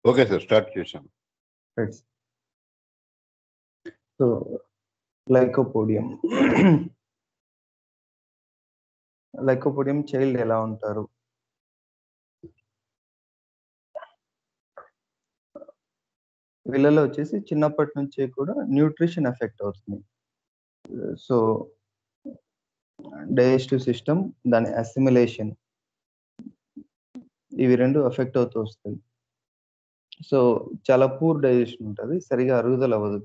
Okay sir, start చేశాం. Right. So lycopodium lycopodium child ఎలా ఉంటారు? వీళ్ళలో వచ్చేసి చిన్నప్పటి నుంచే కూడా న్యూట్రిషన్ ఎఫెక్ట్ అవుతుంది. సో డైజెస్టివ్ సిస్టమ్, దాని అసిమిలేషన్, ఇవి రెండు ఎఫెక్ట్ అవుతూ వస్తాయి. సో చాలా పూర్ డైజెషన్ ఉంటుంది, సరిగా అరుగుదల అవ్వదు.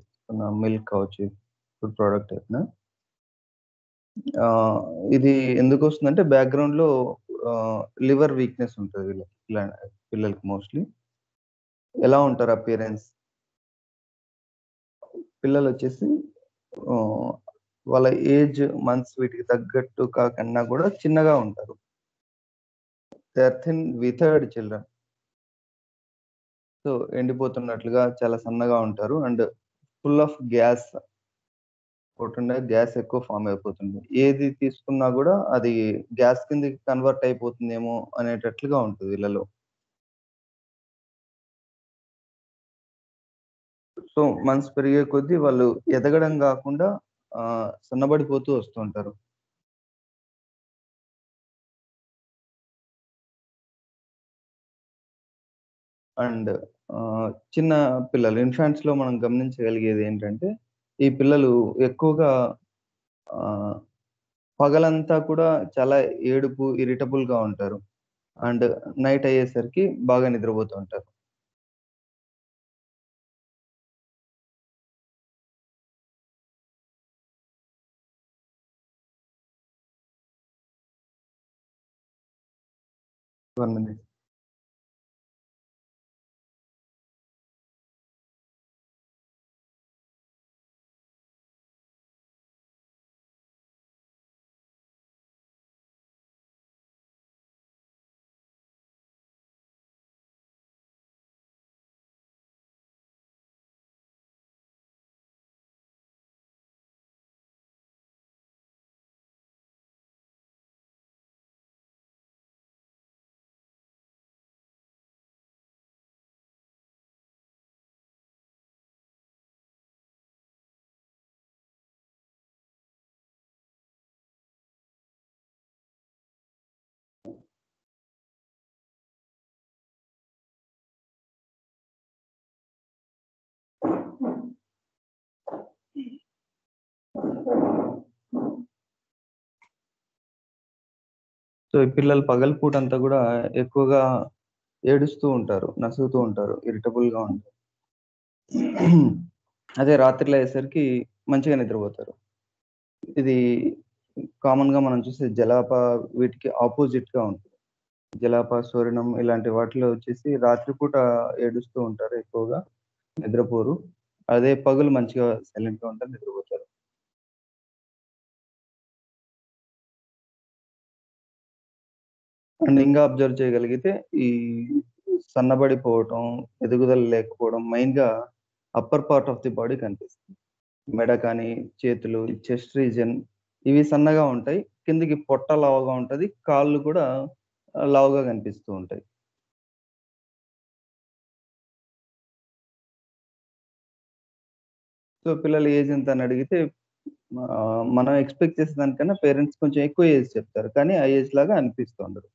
మిల్క్ కావచ్చు, ఫుడ్ ప్రోడక్ట్ అయినా. ఇది ఎందుకు వస్తుందంటే బ్యాక్గ్రౌండ్లో లివర్ వీక్నెస్ ఉంటుంది వీళ్ళకి, పిల్లలకి మోస్ట్లీ. ఎలా ఉంటారు అపియరెన్స్? పిల్లలు వచ్చేసి వాళ్ళ ఏజ్, మంత్స్ వీటికి తగ్గట్టు కాకన్నా కూడా చిన్నగా ఉంటారు. They are thin withered children. So ఎండిపోతున్నట్లుగా చాలా సన్నగా ఉంటారు and full of gas. Gas ఎక్కువ ఫామ్ అయిపోతుంది. ఏది తీసుకున్నా కూడా అది గ్యాస్ కిందకి కన్వర్ట్ అయిపోతుందేమో అనేటట్లుగా ఉంటుంది వీళ్ళలో. సో మంత్స్ పెరిగే కొద్దీ వాళ్ళు ఎదగడం కాకుండా సన్నబడిపోతూ వస్తుంటారు. అండ్ చిన్న పిల్లలు, ఇన్ఫాంట్స్ లో మనం గమనించగలిగేది ఏంటంటే ఈ పిల్లలు ఎక్కువగా పగలంతా కూడా చాలా ఏడుపు, ఇరిటబుల్ గా ఉంటారు. అండ్ నైట్ అయ్యేసరికి బాగా నిద్రపోతూ ఉంటారు. సో ఈ పిల్లలు పగలపూట అంతా కూడా ఎక్కువగా ఏడుస్తూ ఉంటారు, నసుగుతూ ఉంటారు, ఇరిటబుల్ గా ఉంటారు. అదే రాత్రిలో అయ్యేసరికి మంచిగా నిద్రపోతారు. ఇది కామన్ గా మనం చూసే జలాప వీటికి ఆపోజిట్ గా ఉంటుంది. జలాప, సూర్యనం ఇలాంటి వాటిలో వచ్చేసి రాత్రిపూట ఏడుస్తూ ఉంటారు, ఎక్కువగా నిద్రపోరు. అదే పగులు మంచిగా సైలెంట్ గా ఉంటారు, నిద్రపోతారు. అండ్ ఇంకా అబ్జర్వ్ చేయగలిగితే ఈ సన్నబడిపోవటం, ఎదుగుదల లేకపోవడం మెయిన్ గా upper part of the body కనిపిస్తుంది. మెడ కానీ, చేతులు, చెస్ట్ రీజన్ ఇవి సన్నగా ఉంటాయి. కిందికి పొట్ట లావుగా ఉంటది, కాళ్ళు కూడా లావుగా కనిపిస్తూ ఉంటాయి. సో పిల్లల ఏజ్ ఎంత అని అడిగితే మనం ఎక్స్పెక్ట్ చేసే దానికన్నా పేరెంట్స్ కొంచెం ఎక్కువ ఏజ్ చెప్తారు, కానీ ఆ ఏజ్ లాగా అనిపిస్తుండదు.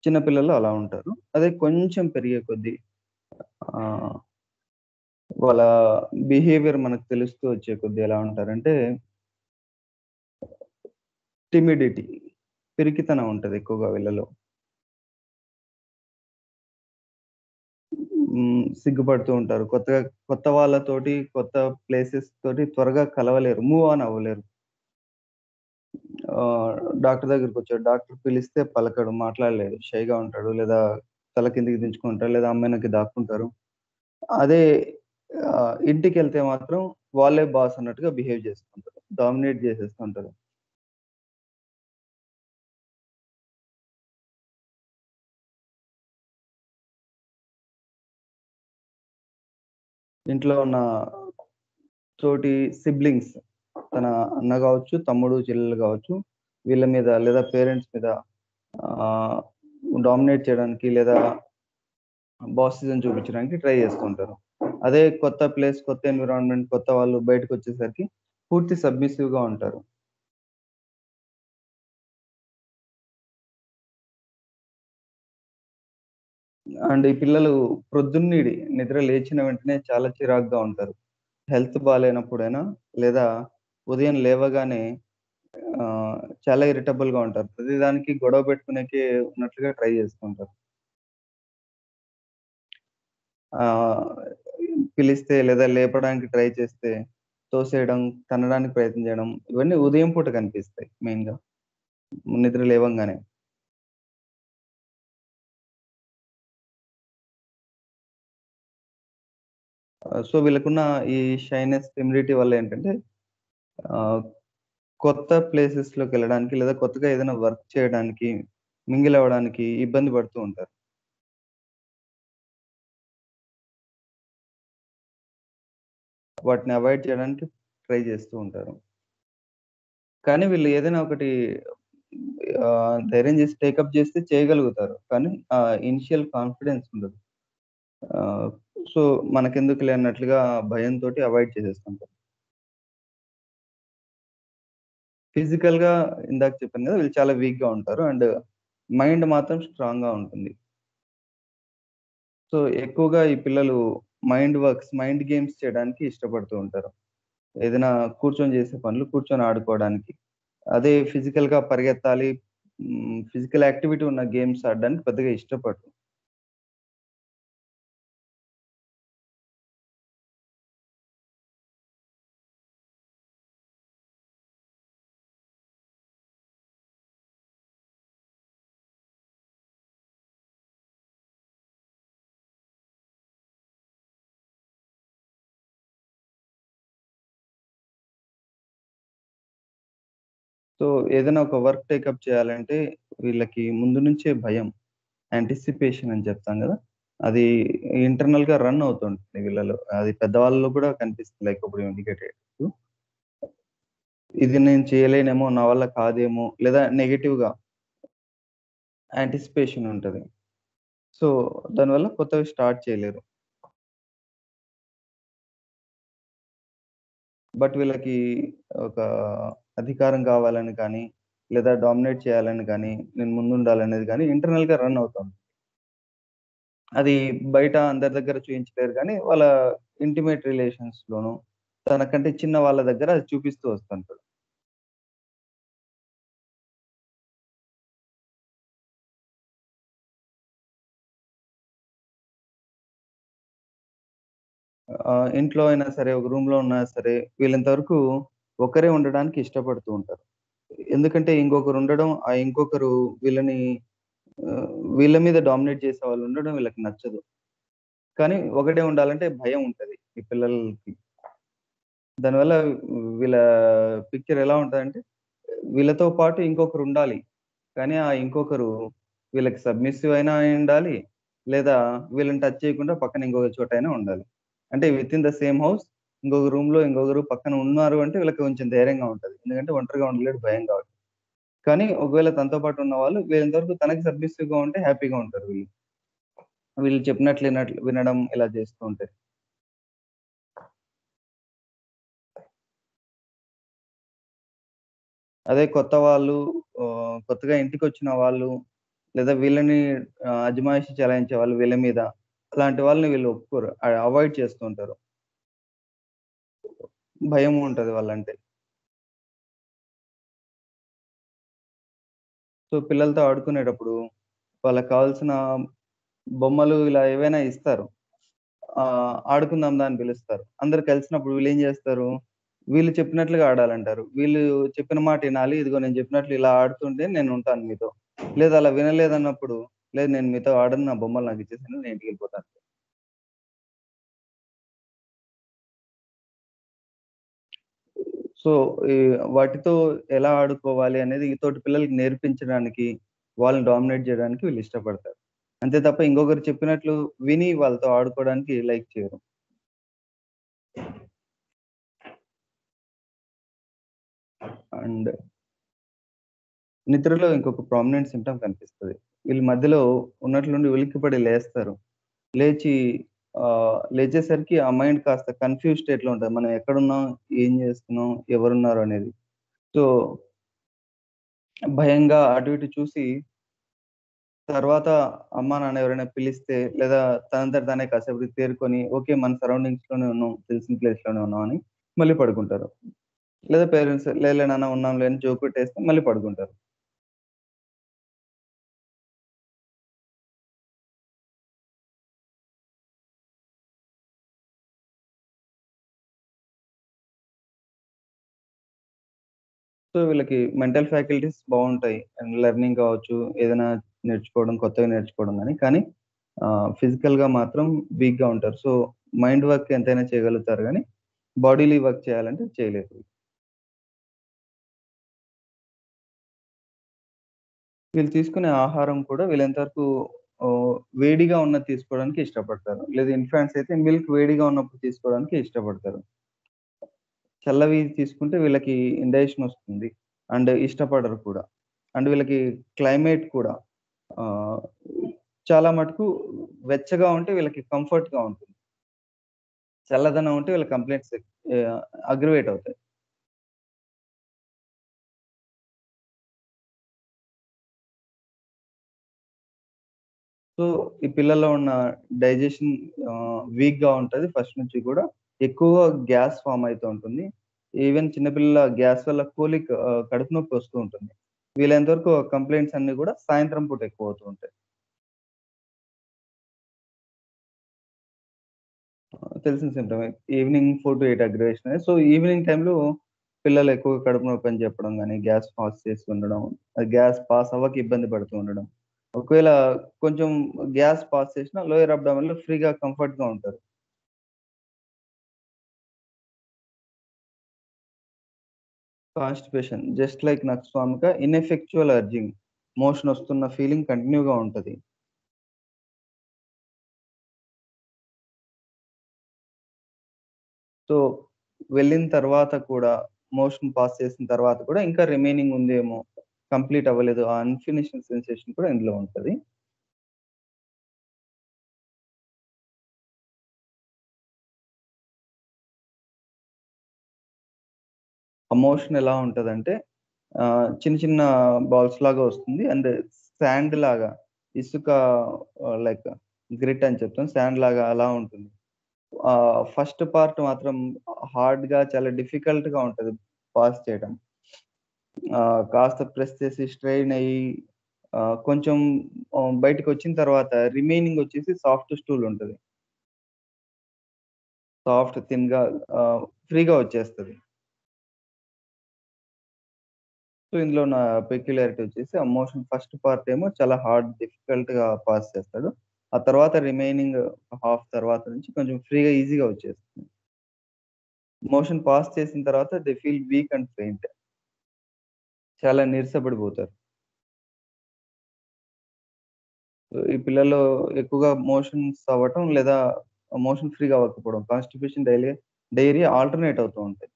చిన్నపిల్లలు అలా ఉంటారు. అదే కొంచెం పెరిగే కొద్దీ వాళ్ళ బిహేవియర్ మనకు తెలుస్తూ వచ్చే కొద్దీ ఎలా ఉంటారంటే టిమిడిటీ, పిరికితనం ఉంటది ఎక్కువగా వీళ్ళలో. సిగ్గుపడుతూ ఉంటారు. కొత్త వాళ్ళతోటి, కొత్త ప్లేసెస్ తోటి త్వరగా కలవలేరు, మూవ్ ఆన్ అవ్వలేరు. డాక్టర్ దగ్గరికొచ్చాడు, డాక్టర్ పిలిస్తే పలకడు, మాట్లాడలేడు, షైగా ఉంటాడు, లేదా తల కిందకి దించుకుంటారు, లేదా అమ్మాయినకి దాక్కుంటారు. అదే ఇంటికెళ్తే మాత్రం వాళ్ళే బాస్ అన్నట్టుగా బిహేవ్ చేసుకుంటారు, డామినేట్ చేసేస్తుంటారు. ఇంట్లో ఉన్న తోటి సిబ్లింగ్స్ తన అన్న గావచ్చు, తమ్ముడు, చెల్లెలు గావచ్చు, వీళ్ళ మీద లేదా పేరెంట్స్ మీద ఆహ్, డామినేట్ చేయడానికి లేదా బాసిజం చూపించడానికి ట్రై చేస్తూ ఉంటారు. అదే కొత్త ప్లేస్, కొత్త ఎన్విరాన్మెంట్, కొత్త వాళ్ళు బయటకొచ్చేసరికి పూర్తి సబ్మిసివ్‌గా ఉంటారు. అండ్ ఈ పిల్లలు ప్రొద్దున్నిడి నిద్ర లేచిన వెంటనే చాలా చిరాకుగా ఉంటారు. హెల్త్ బాలేనప్పుడైనా లేదా ఉదయం లేవగానే ఆహ్, చాలా ఇరిటబుల్‌గా ఉంటారు. ప్రతిదానికి గొడవ పెట్టుకునేకే ఉన్నట్లుగా ట్రై చేస్తూ ఉంటారు. ఆహ్, పిలిస్తే లేదా లేపడానికి ట్రై చేస్తే తోసేయడం, తన్నడానికి ప్రయత్నం చేయడం ఇవన్నీ ఉదయం పూట కనిపిస్తాయి మెయిన్‌గా. నిద్ర లేవంగానే. సో, వీళ్ళకున్న ఈ షైనెస్, timidity వల్ల ఏంటంటే ఆహ్, కొత్త ప్లేసెస్‌లోకెళ్ళడానికి లేదా కొత్తగా ఏదైనా వర్క్ చేయడానికి, మింగిల్ అవ్వడానికి ఇబ్బంది పడుతూ ఉంటారు. వాటిని అవాయిడ్ చేయడానికి ట్రై చేస్తూ ఉంటారు. కానీ వీళ్ళు ఏదైనా ఒకటి ధైర్యం చేసి టేకప్ చేస్తే చేయగలుగుతారు. కానీ ఇనిషియల్ కాన్ఫిడెన్స్ ఉండదు. ఆహ్, సో, మనకెందుకులే అన్నట్లుగా భయంతోటి అవాయిడ్ చేసేస్తుంటారు. ఫిజికల్‌గా ఇందాక చెప్పాను కదా! వీళ్ళు చాలా వీక్‌గా ఉంటారు. అండ్ మైండ్ మాత్రం స్ట్రాంగ్‌గా ఉంటుంది. సో, ఎక్కువగా ఈ పిల్లలు మైండ్ గేమ్స్ చేయడానికి ఇష్టపడుతూ ఉంటారు. ఏదైనా కూర్చొని చేసే పనులు కూర్చొని ఆడుకోవడానికి. అదే ఫిజికల్‌గా పరిగెత్తాలి, ఫిజికల్ యాక్టివిటీ ఉన్న గేమ్స్ ఆడడానికి పెద్దగా ఇష్టపడరు. సో, ఏదైనా ఒక వర్క్ టేకప్ చేయాలంటే వీళ్ళకి ముందు నుంచే భయం. యాంటిసిపేషన్ అని చెప్తాం గదా! అది ఇంటర్నల్‌గా రన్ అవుతుంటుంది వీళ్ళలో. అది పెద్దవాళ్ళలో కూడా కనిపిస్తుంది. లైక్ ఇప్పుడు ఇండికేటెడ్. ఇది నేను చేయలేనేమో, నా వల్ల కాదేమో, లేదా నెగెటివ్‌గా యాంటిసిపేషన్ ఉంటది. సో, దానివల్ల కొత్తవి స్టార్ట్ చేయలేరు. బట్ వీళ్ళకి ఒక అధికారం కావాలని కానీ, లేదా డామినేట్ చేయాలని గానీ, నేను ముందుండాలనేది గానీ ఇంటర్నల్‌గా రన్ అవుతుంది. అది బయట అందరి దగ్గర చూయించలేరు గానీ, వాళ్ళ ఇంటిమేట్ రిలేషన్స్‌లోనూ, తనకంటే చిన్న వాళ్ళ దగ్గర అది చూపిస్తూ వస్తుంటాడు. ఇంట్లో అయినా సరే, ఒక రూమ్‌లో ఉన్నా సరే, వీళ్ళంత వరకు ఒకరే ఉండడానికి ఇష్టపడుతూ ఉంటారు. ఎందుకంటే ఇంకొకరుండడం, ఆ ఇంకొకరు వీళ్ళని ఆహ్, వీళ్ళ మీద డామినేట్ చేసేవాళ్ళు ఉండడం వీళ్ళకి నచ్చదు. కానీ ఒకడే ఉండాలంటే భయం ఉంటది ఈ పిల్లలకి. దానివల్ల వీళ్ళ పిక్చర్ ఎలా ఉంటదంటే, వీళ్ళతో పాటు ఇంకొకరుండాలి. కానీ ఆ ఇంకొకరు వీళ్ళకి సబ్మిసివ్ అయినా అయ్యుండాలి. లేదా వీళ్ళని టచ్ చేయకుండా పక్కన ఇంకొక చోటైనా ఉండాలి. అంటే వితిన్ ద సేమ్ హౌస్ ఇంకొక రూమ్‌లో ఇంకొకరు పక్కన ఉన్నారు అంటే వీళ్ళకి కొంచెం ధైర్యంగా ఉంటది. ఎందుకంటే ఒంటరిగా ఉండలేడు భయం కాబట్టి. కానీ ఒకవేళ తనతో పాటు ఉన్నవాళ్ళు వీళ్ళంత వరకు తనకి సబ్మిసివ్‌గా ఉంటే హ్యాపీగా ఉంటారు వీళ్ళు. వీళ్ళు చెప్పినట్లు వినడం ఇలా చేస్తూ ఉంటే. అదే కొత్త వాళ్ళు కొత్తగా ఇంటికొచ్చిన వాళ్ళు లేదా వీళ్ళని అజమాయిషీ చెలాయించే వాళ్ళు వీళ్ళ మీద. అలాంటి వాళ్ళని వీళ్ళు ఒప్పుకోరు. అవాయిడ్ చేస్తూ ఉంటారు. భయం ఉంటది వాళ్ళంటే. సో, పిల్లలతో ఆడుకునేటప్పుడు వాళ్ళకి కావాల్సిన బొమ్మలు ఇలా ఏవైనా ఇస్తారు. ఆడుకుందాం దా అని పిలుస్తారు. అందరూ కలిసినప్పుడు వీళ్ళేం జేస్తారు, వీళ్ళు చెప్పినట్లుగా ఆడాలంటారు. వీళ్ళు చెప్పిన మాట ఇనాలి. ఇదిగో నేను చెప్పినట్లు ఇలా ఆడుతుంటే నేనుంటాను మీతో. లేదు అలా వినలేదన్నప్పుడు, లేదు నేను మీతో ఆడను. నా బొమ్మలు నాకిచ్చేసేయండి. నేను ఇంటికెళ్ళిపోతాను. సో, ఈ వాటితో ఎలా ఆడుకోవాలి అనేది ఈ తోటి పిల్లలకి నేర్పించడానికి, వాళ్ళని డామినేట్ జేయడానికి వీళ్ళు ఇష్టపడతారు. అంతే తప్ప ఇంకొకరు చెప్పినట్లు విని వాళ్ళతో ఆడుకోవడానికి లైక్ చేయరు. అండ్ నిద్రలో ఇంకొక ప్రామినెంట్ సింప్టమ్ కనిపిస్తది. వీళ్ళు మధ్యలో ఉన్నట్లుండి ఉలిక్కిపడి లేస్తారు. లేచి లేచేసరికి ఆ మైండ్ కాస్త కన్‌ఫ్యూజ్ స్టేట్‌లో ఉంటది. మనం ఎక్కడున్నాం? ఏం చేస్తున్నాం? ఎవరున్నారు? అనేది. సో, భయంగా అటు ఇటు చూసి తర్వాత అమ్మా, నాన్న ఎవరైనా పిలిస్తే లేదా తనంతట తానే కాసేపటికి తేరుకొని ఓకే. మన సరౌండింగ్స్‌లోనే ఉన్నాం. తెలిసిన ప్లేస్‌లోనే ఉన్నాం అని మళ్ళీ పడుకుంటారు. లేదా పేరెంట్స్ లేలే నాన్న ఉన్నాంలే అని జోక్ కొట్టేస్తే మళ్ళీ పడుకుంటారు. సో, వీళ్ళకి మెంటల్ ఫ్యాకల్టీస్ బావుంటాయి. అండ్ లెర్నింగ్ కావచ్చు, ఏదైనా నేర్చుకోవడం, కొత్తగా నేర్చుకోవడం గాని. కానీ ఫిజికల్‌గా మాత్రం వీక్‌గా ఉంటారు. సో, మైండ్ వర్క్ ఎంతైనా చేయగలుగుతారు గానీ, బాడీలీ వర్క్ చేయాలంటే చేయలేరు. వీళ్ళు తీసుకునే ఆహారం కూడా వీలైనంత వరకు వేడిగా ఉన్నది తీసుకోవడానికి ఇష్టపడతారు. లేదా ఇన్‌ఫాంట్స్ అయితే మిల్క్ వేడిగా ఉన్నప్పుడు తీసుకోవడానికి ఇష్టపడతారు. చల్లవి తీసుకుంటే వీళ్ళకి ఇండైజెషన్ వస్తుంది. అండ్ ఇష్టపడరు కూడా. అండ్ వీళ్ళకి క్లైమేట్ కూడా ఆహ్, చాలా మటుకు వెచ్చగా ఉంటే వీళ్ళకి కంఫర్ట్‌గా ఉంటుంది. చల్లదనం ఉంటే వీళ్ళ కంప్లెయింట్స్ ఆహ్, అగ్రివేట్ అవుతాయి. సో, ఈ పిల్లల్లో ఉన్న డైజెషన్ వీక్‌గా ఉంటది ఫస్ట్ నుంచి కూడా. ఎక్కువగా గ్యాస్ ఫార్మ్ అయితూ ఉంటుంది. ఈవెన్ చిన్న పిల్లల గ్యాస్ వల్ల కోలిక్ కడుపు నొప్పి వస్తూ ఉంటుంది. వీలైనంత వరకు కంప్లెయింట్స్ అన్నీ కూడా సాయంత్రం పూట ఎక్కువవుతూ ఉంటాయి. తెలిసిన సింప్టమే. Evening 4-8 aggravation. సో, ఈవినింగ్ టైమ్‌లో పిల్లలు ఎక్కువగా కడుపు నొప్పి అని చెప్పడం గాని, గ్యాస్ పాస్ చేసి ఉండడం, గ్యాస్ పాస్ అవ్వక ఇబ్బంది పడుతూ ఉండడం. ఒకవేళ కొంచెం గ్యాస్ పాస్ చేసినా లోయర్ అబ్డామెన్‌లో ఫ్రీగా కంఫర్ట్‌గా ఉంటారు. Constipation just like nux vomica ineffectual urging. Motion వస్తున్న ఫీలింగ్ కంటిన్యూ‌గా ఉంటది. సో, వెళ్ళిన తర్వాత కూడా మోషన్ పాస్ చేసిన తర్వాత కూడా ఇంకా రిమైనింగ్ ఉందేమో, కంప్లీట్ అవ్వలేదు. ఆ అన్‌ఫినిష్డ్ సెన్సేషన్ కూడా ఇందులో ఉంటది. ఆ మోషన్ ఎలా ఉంటదంటే చిన్న చిన్న బాల్స్ లాగా వస్తుంది. అండ్ సాండ్ లాగా ఇసుక లైక్ గ్రిట్ అని చెప్తాం. సాండ్ లాగా అలా ఉంటుంది. ఫస్ట్ పార్ట్ మాత్రం హార్డ్‌గా చాలా డిఫికల్ట్‌గా ఉంటది పాస్ చేయడం. కాస్త ప్రెస్ చేసి స్ట్రెయిన్ అయ్యి కొంచెం బయటికొచ్చిన తర్వాత రిమైనింగ్ వచ్చేసి సాఫ్ట్ స్టూల్ ఉంటది. సాఫ్ట్ థిన్‌గా ఫ్రీగా వచ్చేస్తది. సో, ఇందులో నా పెక్యులారిటీ వచ్చేసి ఆ మోషన్ ఫస్ట్ పార్ట్ ఏమో చాలా డిఫికల్ట్‌గా పాస్ చేస్తాడు. ఆ తర్వాత రిమైనింగ్ హాఫ్ తర్వాత నుంచి కొంచెం ఫ్రీగా ఈజీగా వచ్చేస్తుంది. మోషన్ పాస్ చేసిన తర్వాత they feel week and faint. చాలా నీరసపడిపోతారు. ఈ పిల్లల్లో ఎక్కువగా మోషన్స్ అవ్వటం లేదా మోషన్ ఫ్రీగా అవ్వకపోవడం. కాన్‌స్టిపేషన్ డైలీ ఆల్టర్‌నేట్ అవుతూ ఉంటాయి.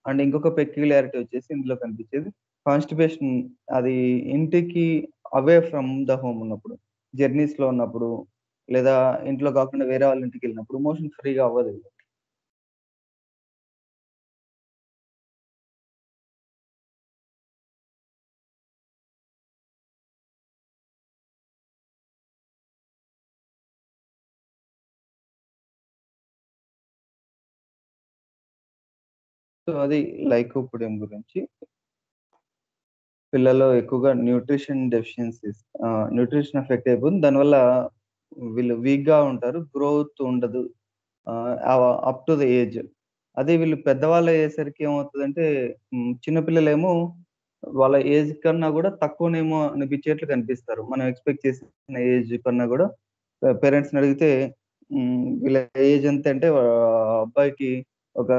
అండ్ ఇంకొక పెక్యులారిటీ వచ్చేసి ఇందులో కనిపించేది కాన్‌స్టిపేషన్ అది ఇంటికి అవే ఫ్రమ్ ద హోమ్ ఉన్నప్పుడు. జర్నీస్‌లో ఉన్నప్పుడు లేదా ఇంట్లో కాకుండా వేరే వాళ్ళ ఇంటికెళ్ళినప్పుడు మోషన్ ఫ్రీగా అవ్వదు. సో, అది లైకోపిడియం గురించి. పిల్లల్లో ఎక్కువగా న్యూట్రిషన్ డెఫిషియన్సీస్ న్యూట్రిషన్ ఎఫెక్ట్ అయిపోతుంది. దానివల్ల వీళ్ళు వీక్‌గా ఉంటారు. గ్రోత్ ఉండదు. Up to the age. అదే వీళ్ళు పెద్దవాళ్ళయ్యేసరికి ఏమవుతదంటే చిన్న పిల్లలేమో వాళ్ళ ఏజ్ కన్నా గూడా తక్కువనేమో అనిపించేట్లు కనిపిస్తారు. మనం ఎక్స్‌పెక్ట్ చేసిన ఏజ్ కన్నా గూడా పేరెంట్స్‌ని అడిగితే వీళ్ళ ఏజ్ ఎంతంటే అబ్బాయికి ఒక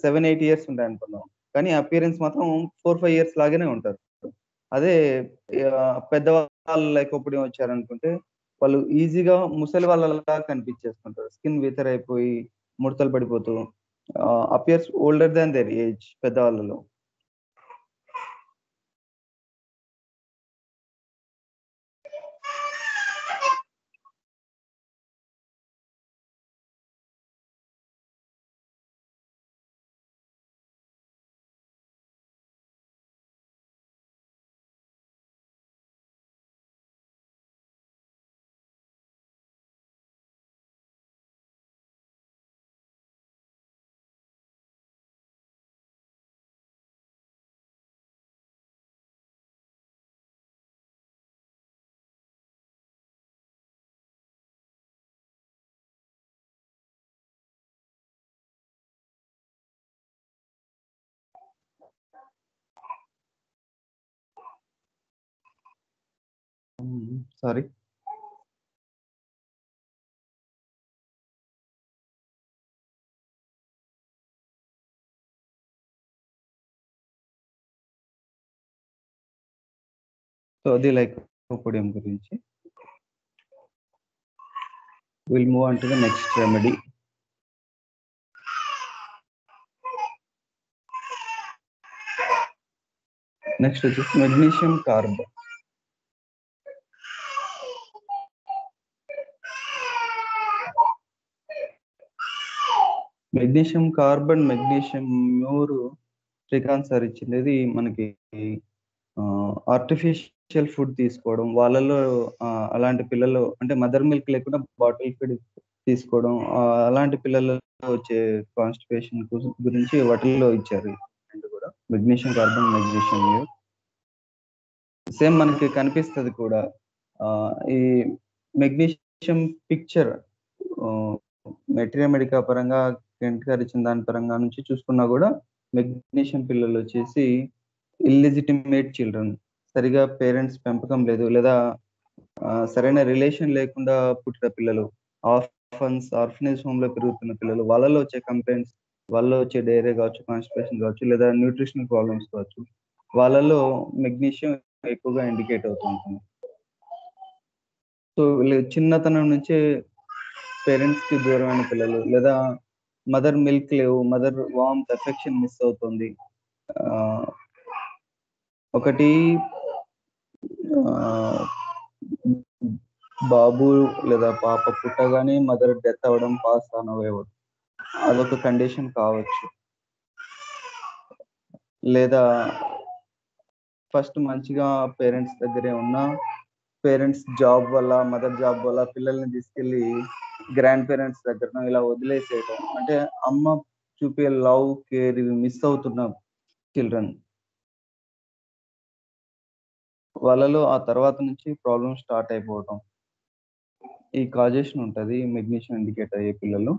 7, 8 ఇయర్స్ ఉంటాయనుకుందాం. కానీ అపియరెన్స్ మాత్రం 4, 5 ఇయర్స్ లాగానే ఉంటారు. అదే పెద్దవాళ్ళు లైకప్పుడు వచ్చారనుకుంటే, వాళ్ళు ఈజీగా ముసలి వాళ్ళలాగా కనిపించేస్తుంటారు. స్కిన్ వితరైపోయి, ముడతలు పడిపోతూ. Appears older than their age పెద్దవాళ్ళలో. సారీ. సో అది లైకోపోడియం గురించి. Will move on to the next remedy. Next వచ్చేసి magnesium carb. Magnesium carbon, magnesium mur Srikanth sir ఇచ్చింది. ఇది మనకి ఆర్టిఫిషియల్ ఫుడ్ తీసుకోవడం వాళ్ళలో, అలాంటి పిల్లలు అంటే మదర్ మిల్క్ లేకుండా బాటిల్ ఫీడ్ తీసుకోవడం, అలాంటి పిల్లల్లో వచ్చే కాన్స్టిపేషన్ గురించి వాటిల్లో ఇచ్చారు. కూడా magnesium carbon, magnesium Muir same మనకి కనిపిస్తుంది కూడా. ఈ మెగ్నీషియం పిక్చర్ మెటీరియల్ మెడికా పరంగా కెంట్ గారు ఇచ్చిన దాని పరంగా నుంచి చూసుకున్నా కూడా మెగ్నీషియం పిల్లలు వచ్చేసి ఇల్లిజిటిమేట్ చిల్డ్రన్, సరిగా పేరెంట్స్ పెంపకం లేదు లేదా సరైన రిలేషన్ లేకుండా పుట్టిన పిల్లలు, ఆర్ఫనేజ్ హోమ్ లో పెరుగుతున్న పిల్లలు, వాళ్ళలో వచ్చే కంప్లైంట్స్, వాళ్ళలో వచ్చే డైరియా కావచ్చు, కాన్స్టిపేషన్ కావచ్చు, లేదా న్యూట్రిషనల్ ప్రాబ్లమ్స్ కావచ్చు, వాళ్ళలో మెగ్నీషియం ఎక్కువగా ఇండికేట్ అవుతూ ఉంటుంది. సో వీళ్ళు చిన్నతనం నుంచే పేరెంట్స్ కి దూరమైన పిల్లలు, లేదా మదర్ మిల్క్ లేవు, మదర్ వార్మ్త్ అఫెక్షన్ మిస్ అవుతుంది. ఒకటి బాబు లేదా పాప పుట్టగానే మదర్ డెత్ అవ్వడం, పాస్ ఆన్ అవ్వడం, అదొక కండిషన్ కావచ్చు. లేదా ఫస్ట్ మంచిగా పేరెంట్స్ దగ్గరే ఉన్న పేరెంట్స్ జాబ్ వల్ల, మదర్ జాబ్ వల్ల పిల్లల్ని తీసుకెళ్లి గ్రాండ్ పేరెంట్స్ దగ్గర ఇలా వదిలేసేయటం, అంటే అమ్మ చూపే లవ్, కేర్ ఇవి మిస్ అవుతున్న చిల్డ్రన్, వాళ్ళలో ఆ తర్వాత నుంచి ప్రాబ్లమ్ స్టార్ట్ అయిపోవటం, ఈ కాజేషన్ ఉంటది మెగ్నీషియం ఇండికేట్ అయ్యే పిల్లలు.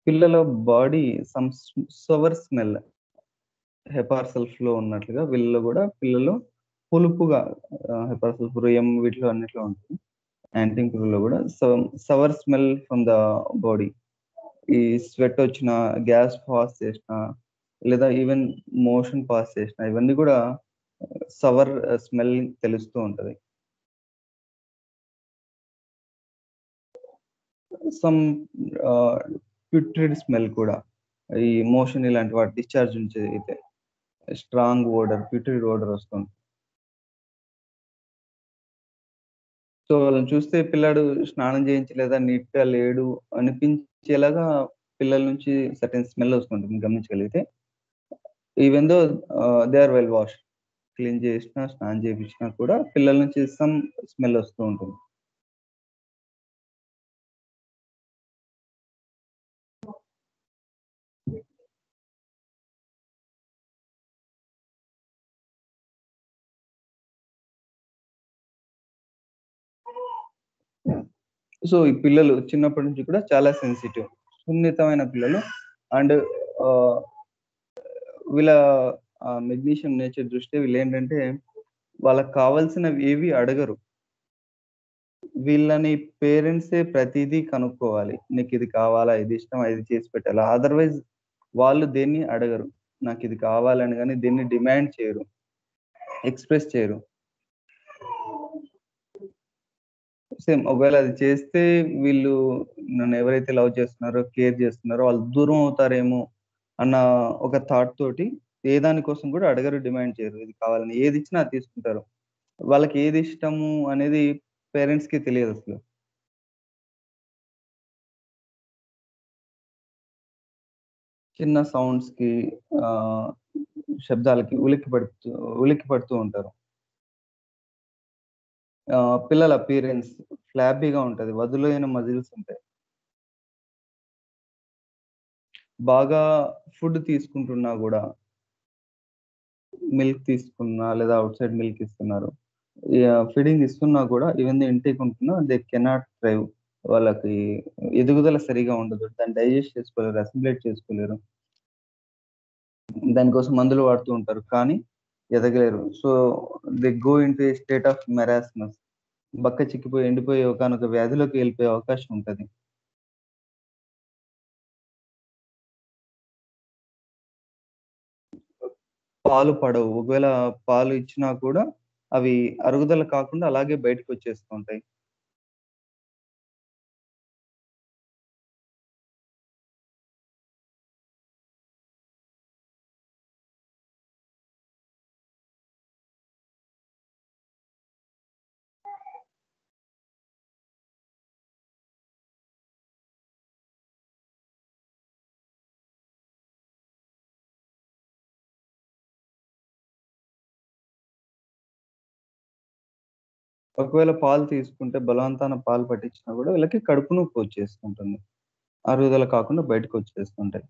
పిల్లల బాడీ సమ్ సవర్ స్మెల్, హెపార్సల్ఫ్ లో ఉన్నట్లుగా వీళ్ళలో కూడా పిల్లలు పులుపుగా, హెపార్సల్ఫ్ రుయం వీటిలో అన్నిట్లో ఉంటుంది. యాంటింగ్ పురుగులో కూడా సవర్ స్మెల్ ఫ్రమ్ ద బాడీ, ఈ స్వెట్ వచ్చిన, గ్యాస్ పాస్ చేసిన, లేదా ఈవెన్ మోషన్ పాస్ చేసిన, ఇవన్నీ కూడా సవర్ స్మెల్ తెలుస్తూ ఉంటది. సమ్ ప్యూట్రిడ్ స్మెల్ కూడా, ఈ మోషన్ ఇలాంటి వాటి డిశ్చార్జ్ నుంచి అయితే స్ట్రాంగ్ ఓడర్, ప్యూట్రిడ్ ఓడర్ వస్తుంది. సో వాళ్ళని చూస్తే పిల్లాడు స్నానం చేయించలేదా, నీట్ గా లేడు అనిపించేలాగా పిల్లల నుంచి సర్టెన్ స్మెల్ వస్తుంటుంది గమనించగలిగితే. Even though they are well wash, clean చేసినా స్నానం చేయించినా కూడా పిల్లల నుంచి సమ్ స్మెల్ వస్తూ ఉంటుంది. సో ఈ పిల్లలు చిన్నప్పటి నుంచి కూడా చాలా సెన్సిటివ్, సున్నితమైన పిల్లలు. అండ్ వీళ్ళ మెగ్నీషియం నేచర్ దృష్టి వీళ్ళు ఏంటంటే వాళ్ళకి కావాల్సినవి ఏవి అడగరు. వీళ్ళని పేరెంట్సే ప్రతిదీ కనుక్కోవాలి. నీకు ఇది కావాలా, ఇది ఇష్టమా, ఇది చేసి పెట్టాలా. అదర్వైజ్ వాళ్ళు దేన్ని అడగరు. నాకు ఇది కావాలని కానీ దీన్ని డిమాండ్ చేయరు, ఎక్స్ప్రెస్ చేయరు. సేమ్ ఒకవేళ అది చేస్తే వీళ్ళు నన్నెవరైతే లవ్ చేస్తున్నారో, కేర్ చేస్తున్నారో వాళ్ళు దూరం అవుతారేమో అన్న ఒక థాట్ తోటి ఏ దాని కోసం కూడా అడగరు, డిమాండ్ చేయరు. ఇది కావాలని. ఏదిచ్చినా అది తీసుకుంటారు. వాళ్ళకి ఏది ఇష్టము అనేది పేరెంట్స్‌కి తెలియదసలు. చిన్న సౌండ్స్‌కి ఆహ్, శబ్దాలకి ఉలిక్కి పడుతూ ఉంటారు. పిల్లల అపియరెన్స్ ఫ్లాబ్బీగా ఉంటది. వదులైన మజిల్స్ ఉంటాయి. బాగా ఫుడ్ తీసుకుంటున్నా గూడా, మిల్క్ తీసుకున్నా లేదా ఔట్‌సైడ్ మిల్క్ ఇస్తున్నారు. ఫీడింగ్ ఇస్తున్నా గూడా ఈవెన్ దే ఇంటేక్ ఉంటున్నా దే కెనాట్ థ్రైవ్. వాళ్ళకి ఎదుగుదల సరిగా ఉండదు. దాన్ని డైజెస్ట్ చేసుకోలేరు. అసిమిలేట్ చేసుకోలేరు. దానికోసం మందులు వాడుతూ ఉంటారు. కానీ ఎదగలేరు. So, they go into a state of marasmus. బక్క చిక్కిపోయి, ఎండిపోయి ఒకానొక వ్యాధిలోకి వెళ్ళిపోయే అవకాశం ఉంటది. పాలు పడవు. ఒకవేళ పాలు ఇచ్చినా కూడా అవి అరుగుదల కాకుండా అలాగే బయటకొచ్చేస్తూ ఉంటాయి. ఒకవేళ పాలు తీసుకుంటే బలవంతాన పాలు పట్టించినా గూడా వీళ్ళకి కడుపు నొప్పి వచ్చేస్తుంటుంది. అరుగుదల కాకుండా బయటకొచ్చేస్తుంటాయి.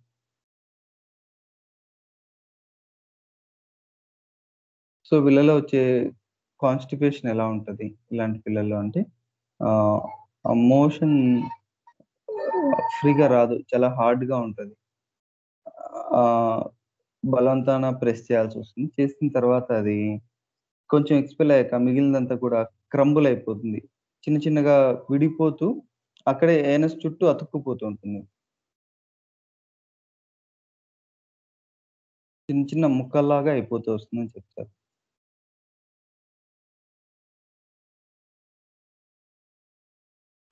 సో, వీళ్ళలో వచ్చే కాన్‌స్టిపేషన్ ఎలా ఉంటది? ఇలాంటి పిల్లల్లో అంటే ఆహ్, ఆ మోషన్ ఫ్రీగా రాదు. చాలా హార్డ్‌గా ఉంటది. ఆహ్, బలవంతాన ప్రెస్ చేయాల్సొస్తుంది. చేసిన తర్వాత అది కొంచెం ఎక్స్‌పెల్ అయ్యాక మిగిలినదంతా కూడా క్రంబుల్ అయిపోతుంది. చిన్న చిన్నగా విడిపోతూ అక్కడే ఏనస్ చుట్టూ అతుక్కుపోతూ ఉంటుంది. చిన్న చిన్న ముక్కల్లాగా అయిపోతూ వస్తుందని చెప్తారు.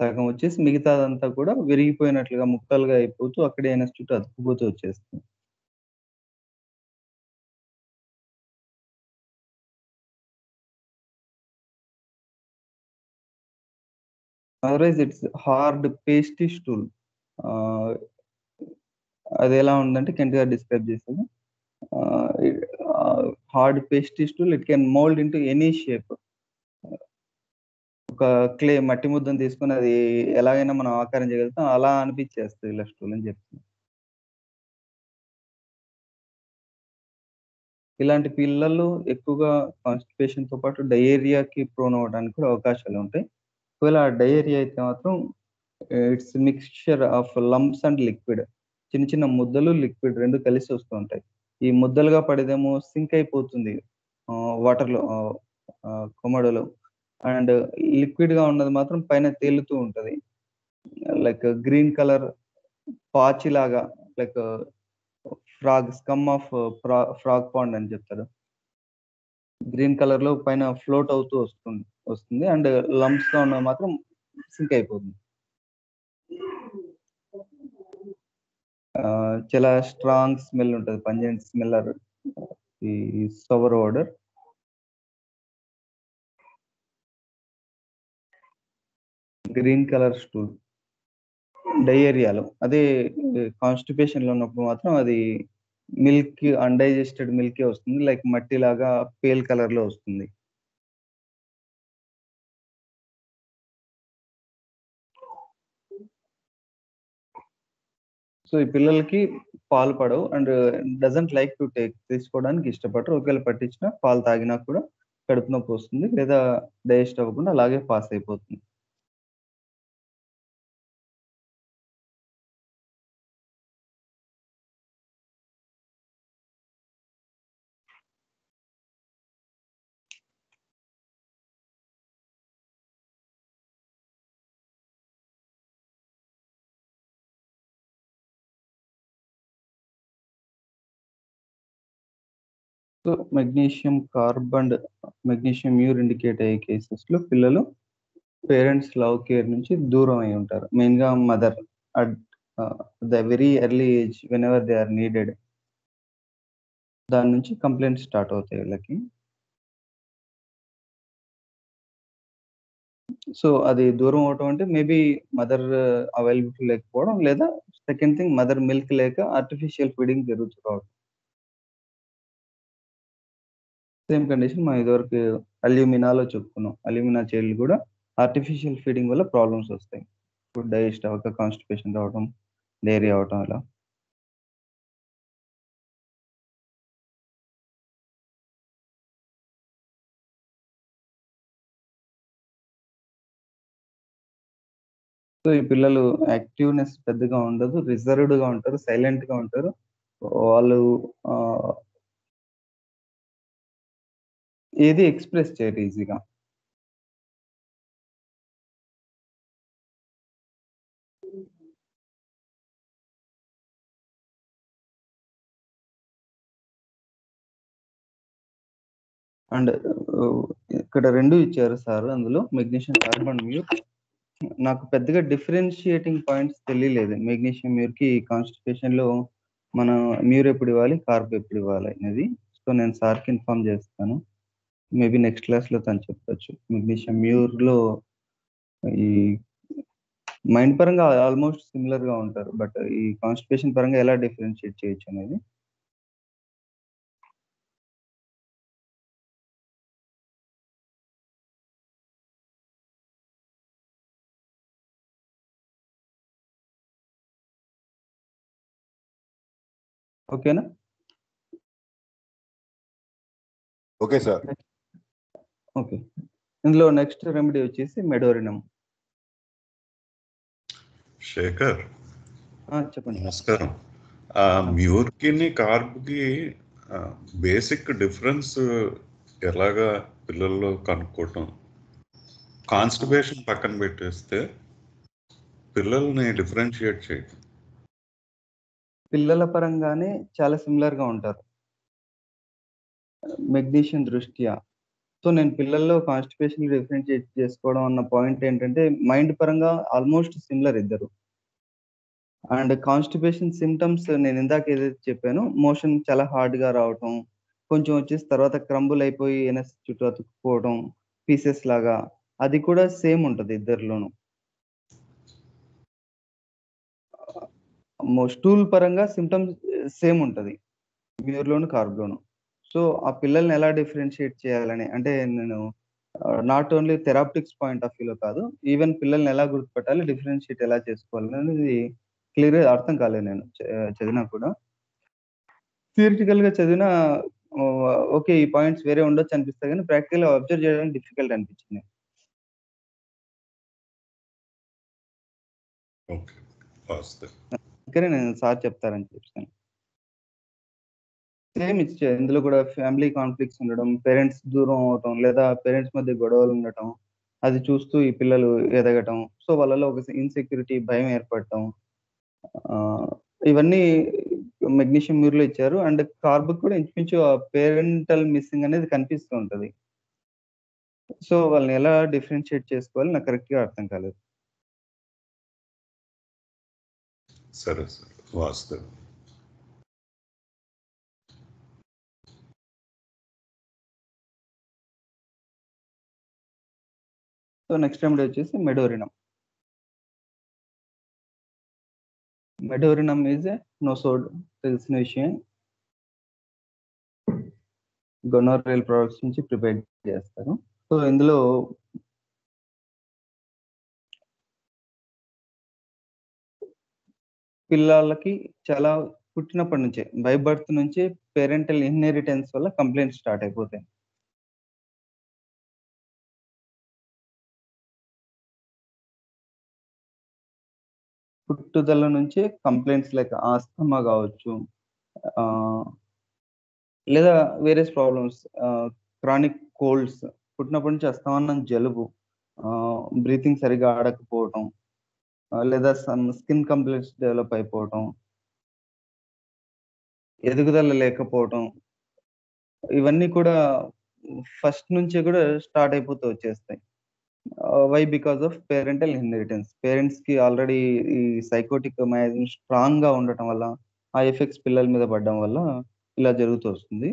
సగం వచ్చేసి మిగతాదంతా కూడా విరిగిపోయినట్లుగా ముక్కలుగా అయిపోతూ అక్కడే ఏనస్ చుట్టూ అతుక్కుపోతూ వచ్చేస్తుంది. Otherwise it's hard pasty stool. ఆహ్, అదెలా ఉందంటే 'కెంట్' గారు డిస్క్రైబ్ చేసేది. ఆహ్, hard pasty stool it can mould into any shape. ఒక మట్టి ముద్దను తీసుకొని అది ఎలాగైనా మనం ఆకారం చేయగలుగుతాం. అలా అనిపిచ్చేస్తది ఇలా స్టూల్ అని చెప్తున్నా. ఇలాంటి పిల్లలు ఎక్కువగా కాన్‌స్టిపేషన్‌తో పాటు డయేరియాకి ప్రోన్ అవ్వడానికి కూడా అవకాశాలుంటాయి. ఒకవేళ ఆ డయేరియా అయితే మాత్రం it's mixture of lumps and liquid. చిన్న చిన్న ముద్దలు, లిక్విడ్ 2 కలిసి వస్తూ ఉంటాయి. ఈ ముద్దలుగా పడేదేమో సింక్ అయిపోతుంది. వాటర్‌లో కొమడలో. అండ్ లిక్విడ్‌గా ఉన్నది మాత్రం పైన తేలుతూ ఉంటది. లైక్ గ్రీన్ కలర్ పాచిలాగా like scum of frog pond అని చెప్తారు. గ్రీన్ కలర్‌లో పైన ఫ్లోట్ అవుతూ వస్తుంది. అండ్ లంప్స్‌గా ఉన్నది మాత్రం సింక్ అయిపోతుంది. చాలా స్ట్రాంగ్ స్మెల్ ఉంటది. పంజెంట్ స్మెల్ ఈ sour odour. Green colour stool. డయేరియాలో. అదే కాన్‌స్టిపేషన్‌లో ఉన్నప్పుడు మాత్రం అది అన్‌డైజెస్టెడ్ మిల్కే వస్తుంది. లైక్ మట్టిలాగా పేల్ కలర్‌లో వస్తుంది. సో, ఈ పిల్లలకి పాలు పడవు. అండ్ డజంట్ లైక్ టు తీసుకోవడానికి ఇష్టపడరు. ఒకవేళ పట్టించినా పాలు తాగినా కూడా కడుపు నొప్పొస్తుంది. లేదా డైజెస్ట్ అవ్వకుండా అలాగే పాస్ అయిపోతుంది. సో, మెగ్నీషియం యూర్ ఇండికేట్ అయ్యే కేసెస్‌లో పిల్లలు పేరెంట్స్ లవ్, కేర్ నుంచి దూరం అయ్యి ఉంటారు. మెయిన్‌గా mother at the very early age whenever they are needed. దాని నుంచి కంప్లెయింట్స్ స్టార్ట్ అవుతాయి వీళ్ళకి. సో, అది దూరం అవ్వటం అంటే మేబీ మదర్ అవైలబిలిటీ లేకపోవడం, లేదా సెకండ్ థింగ్ మదర్ మిల్క్ లేక ఆర్టిఫిషియల్ ఫీడింగ్ జరుగుతూ రావడం. సేమ్ కండిషన్ మనం ఇదివరకు అల్యూమినాలో చెప్పుకున్నాం. అల్యూమినా చైల్డ్ గూడా ఆర్టిఫిషియల్ ఫీడింగ్ వల్ల ప్రాబ్లమ్స్ వస్తాయి. ఫుడ్ డైజెస్ట్ అవ్వక కాన్‌స్టిపేషన్ రావడం, డయేరియా అవ్వటం అలా. సో, ఈ పిల్లలు యాక్టివ్‌నెస్ పెద్దగా ఉండదు. రిజర్వ్డ్‌గా ఉంటారు. సైలెంట్‌గా ఉంటారు. వాళ్ళు ఆహ్, ఏది ఎక్స్‌ప్రెస్ చేయరు ఈజీగా. అండ్ ఆహ్, ఇక్కడ 2 ఇచ్చారు సారు అందులో మెగ్నీషియం కార్బన్ మ్యూర్. నాకు పెద్దగా డిఫరెన్షియేటింగ్ పాయింట్స్ తెలియలేదు. మెగ్నీషియం మ్యూర్‌కి కాన్‌స్టిపేషన్‌లో మనం మ్యూర్ ఎప్పుడివ్వాలి, కార్బ్ ఎప్పుడివ్వాలి అనేది. సో, నేను సార్‌కి ఇన్ఫార్మ్ చేస్తాను. మేబీ నెక్స్ట్ క్లాస్‌లో తను చెప్పొచ్చు. మెగ్నీషియం మ్యూర్‌లో ఈ మైండ్ పరంగా ఆల్‌మోస్ట్ సిమిలర్‌గా ఉంటారు. బట్ ఈ కాన్‌స్టిపేషన్ పరంగా ఎలా డిఫరెన్షియేట్ చేయొచ్చనేది. ఓకేనా? Okay sir. ఓకే. ఇందులో నెక్స్ట్ రెమెడీ వచ్చేసి మెడోరినం. శేఖర్, చెప్పండి. నమస్కారం. మ్యూర్కిని కార్బ్కి బేసిక్ డిఫరెన్స్ ఎలాగా పిల్లల్లో కనుక్కోవటం? కాన్స్టిపేషన్ పక్కన పెట్టేస్తే పిల్లల్ని డిఫరెన్షియేట్ చేయటం. పిల్లల పరంగానే చాలా సిమిలర్‌గా ఉంటారు. మెగ్నీషియం దృష్ట్యా. సో, నేను పిల్లల్లో కాన్‌స్టిపేషన్ డిఫరెన్షియేట్ చేసుకోవడం అన్న పాయింట్ ఏంటంటే, మైండ్ పరంగా ఆల్‌మోస్ట్ సిమిలర్ ఇద్దరు. అండ్ కాన్‌స్టిపేషన్ సింప్టమ్స్ నేనిందాక ఏదైతే చెప్పానో, మోషన్ చాలా హార్డ్‌గా రావటం, కొంచెం వచ్చేసి తర్వాత క్రంబుల్ అయిపోయి ఎనస్ చుట్టూ అతుక్కుపోవడం, పీసెస్ లాగా. అది కూడా సేమ్ ఉంటది ఇద్దరిలోనూ. స్టూల్ పరంగా సింప్టమ్స్ సేమ్ ఉంటది. మ్యూర్‌లోను, కార్బ్‌లోను. సో, ఆ పిల్లల్ని ఎలా డిఫరెన్షియేట్ చేయాలని అంటే నేను నాట్ ఓన్లీ థెరపాటిక్స్ పాయింట్ ఆఫ్ వ్యూలో కాదు. ఈవెన్ పిల్లల్ని ఎలా గుర్తుపట్టాలి, డిఫరెన్షియేట్ ఎలా చేసుకోవాలనేది క్లియర్‌గా అర్థం కాలేదు నేను చదివినా కూడా. థియరిటికల్‌గా చదివినా ఓకే. ఈ పాయింట్స్ వేరే ఉండొచ్చు అనిపిస్తాయి గానీ, ప్రాక్టికల్‌గా అబ్జర్వ్ చేయడానికి డిఫికల్ట్ అనిపించింది. ఓకే, వాస్తవం. అందుకనే నేను సార్ చెప్తారని చెప్పాను. సేమ్ ఇచ్చే ఇందులో కూడా ఫ్యామిలీ కాన్‌ఫ్లిక్ట్స్ ఉండడం, పేరెంట్స్ దూరం అవ్వటం, లేదా పేరెంట్స్ మధ్య గొడవలు ఉండటం, అది చూస్తూ ఈ పిల్లలు ఎదగటం. సో, వాళ్ళలో ఒక ఇన్‌సెక్యూరిటీ, భయం ఏర్పడటం. ఆహ్, ఇవన్నీ మెగ్నీషియం మ్యూర్‌లో ఇచ్చారు. అండ్ కార్బ్‌కి కూడా ఇంచుమించు ఆ పేరెంటల్ మిస్సింగ్ అనేది కనిపిస్తూ ఉంటది. సో, వాళ్ళని ఎలా డిఫరెన్షియేట్ చేసుకోవాలో నాకు కరెక్ట్‌గా అర్థం కాలేదు. సరే సార్, వాస్తవం. సో, నెక్స్ట్ రెమెడీ వచ్చేసి medorrhinum. Medorrhinum is a nosode తెలిసిన విషయమే. గొనోరియల్ ప్రొడక్ట్స్ నుంచి ప్రిపేర్ చేస్తారు. సో, ఇందులో పిల్లలకి చాలా పుట్టినప్పటి నుంచే బై బర్త్ నుంచే పేరెంటల్ ఇన్‌హెరిటెన్స్ వల్ల కంప్లెయింట్స్ స్టార్ట్ అయిపోతాయి. పుట్టుదల నుంచే కంప్లెయింట్స్ లైక్ ఆస్తమా గావచ్చు, ఆహ్, లేదా వేరియస్ ప్రాబ్లమ్స్, క్రానిక్ కోల్డ్స్, పుట్టినప్పటి నుంచి అస్తమానం జలుబు, బ్రీతింగ్ సరిగ్గా ఆడకపోవటం, లేదా సమ్ స్కిన్ కంప్లెయింట్స్ డెవలప్ అయిపోవటం, ఎదుగుదల లేకపోవటం, ఇవన్నీ కూడా ఫస్ట్ నుంచే కూడా స్టార్ట్ అయిపోతూ వచ్చేస్తాయి. Why because of parental inheritance. పేరెంట్స్‌కి ఆల్రెడీ ఈ సైకోటిక్ మైండ్ స్ట్రాంగ్‌గా ఉండటం వల్ల, ఆ ఎఫెక్ట్స్ పిల్లల మీద పడడం వల్ల ఇలా జరుగుతూ వస్తుంది.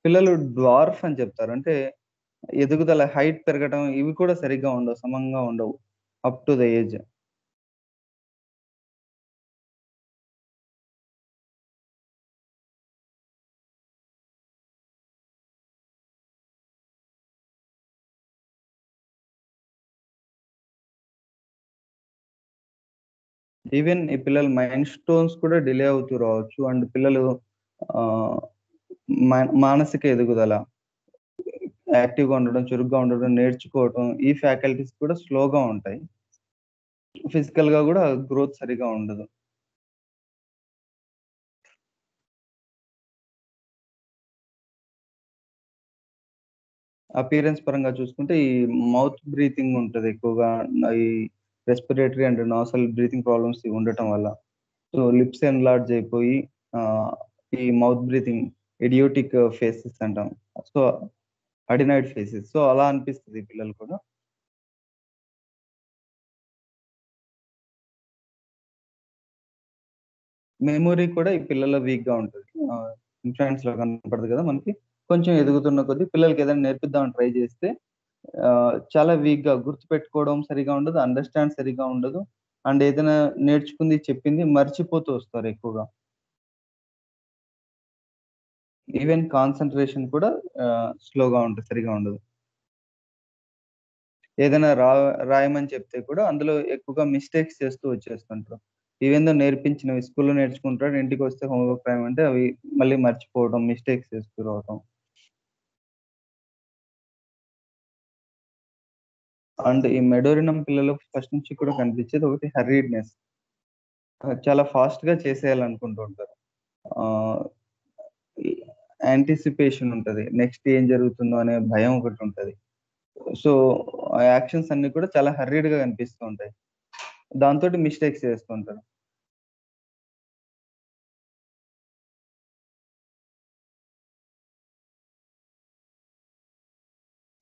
పిల్లలు డ్వార్ఫ్ అని చెప్తారు. అంటే ఎదుగుదల, హైట్ పెరగడం ఇవి కూడా సరిగ్గా ఉండవు. సమంగా ఉండవు. Up to the age. Even ఈ పిల్లల మైండ్ స్టోన్స్ కూడా డిలే అవుతూ రావచ్చు. అండ్ పిల్లలు ఆహ్, మానసిక ఎదుగుదల, యాక్టివ్‌గా ఉండడం, చురుగ్గా ఉండడం, నేర్చుకోవటం ఈ ఫ్యాకల్టీస్ కూడా స్లోగా ఉంటాయి. ఫిజికల్‌గా గూడా గ్రోత్ సరిగ్గా ఉండదు. అపియరెన్స్ పరంగా చూసుకుంటే ఈ మౌత్ బ్రీతింగ్ ఉంటది ఎక్కువగా. ఈ respiratory and nasal breathing problems ఇవి ఉండటం వల్ల. సో, లిప్స్ ఎన్‌లార్జ్ అయిపోయి ఆహ్, ఈ మౌత్ బ్రీతింగ్ ఇడియోటిక్ ఫేసెస్ అంటాం. So, adenoid faces. సో, అలా అనిపిస్తది పిల్లలు కూడా. మెమరీ కూడా ఈ పిల్లల్లో వీక్‌గా ఉంటది. ఇన్‌ఫాంట్స్‌లో కనపడదు కదా మనకి. కొంచెం ఎదుగుతున్న కొద్దీ పిల్లలకి ఏదైనా నేర్పిద్దామని ట్రై చేస్తే చాలా వీక్‌గా గుర్తుపెట్టుకోవడం సరిగ్గా ఉండదు. అండర్‌స్టాండ్ సరిగ్గా ఉండదు. అండ్ ఏదైనా నేర్చుకుంది, చెప్పింది మర్చిపోతూ వస్తారు ఎక్కువగా. ఈవెన్ కాన్సంట్రేషన్ కూడా స్లోగా ఉంటది. సరిగ్గా ఉండదు. ఏదైనా రాయమని చెప్తే కూడా అందులో ఎక్కువగా మిస్టేక్స్ చేస్తూ వచ్చేస్తుంటారు. ఈవెన్ దో నేర్పించినవి స్కూల్‌లో నేర్చుకుంటాడు. ఇంటికొస్తే హోంవర్క్ రాయమంటే అవి మళ్ళీ మర్చిపోవడం, మిస్టేక్స్ చేస్తూ రావటం. అండ్ ఈ మెడోరినం పిల్లలు ఫస్ట్ నుంచి కూడా కనిపించేది ఒకటి హర్రీడ్‌నెస్. చాలా ఫాస్ట్‌గా చేసేయాలనుకుంటూ ఉంటారు. ఆహ్, ఈ యాంటిసిపేషన్ ఉంటది. నెక్స్ట్ ఏం జరుగుతుందో అనే భయం ఒకటుంటది. సో, ఆ యాక్షన్స్ అన్నీ కూడా చాలా హర్రీడ్‌గా కనిపిస్తూ ఉంటాయి. దాంతోటి మిస్టేక్స్ చేస్తూ ఉంటారు.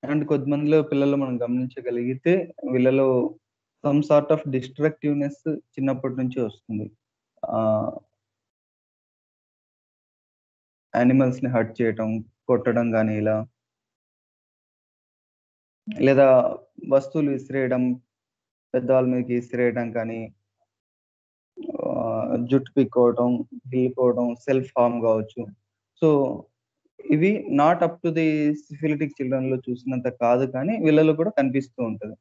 అండ్ కొద్దిమందిలో పిల్లల్లో మనం గమనించగలిగితే వీళ్ళలో సమ్ సార్ట్ ఆఫ్ డిస్ట్రక్టివ్‌నెస్ చిన్నప్పటి నుంచి వస్తుంది. ఆహ్, యానిమల్స్‌ని హర్ట్ చేయటం, కొట్టడం గాని ఇలా, లేదా వస్తువులు విసిరేయడం, పెద్దవాళ్ళ మీదకి విసిరేయడం కానీ, జుట్టు పీక్కోవడం, గిల్లుకోవడం, సెల్ఫ్ హార్మ్ గావచ్చు. సో, ఇవి not up to the syphilitic చిల్డ్రన్‌లో చూసినంత కాదు కానీ, వీళ్ళలో కూడా కనిపిస్తూ ఉంటది.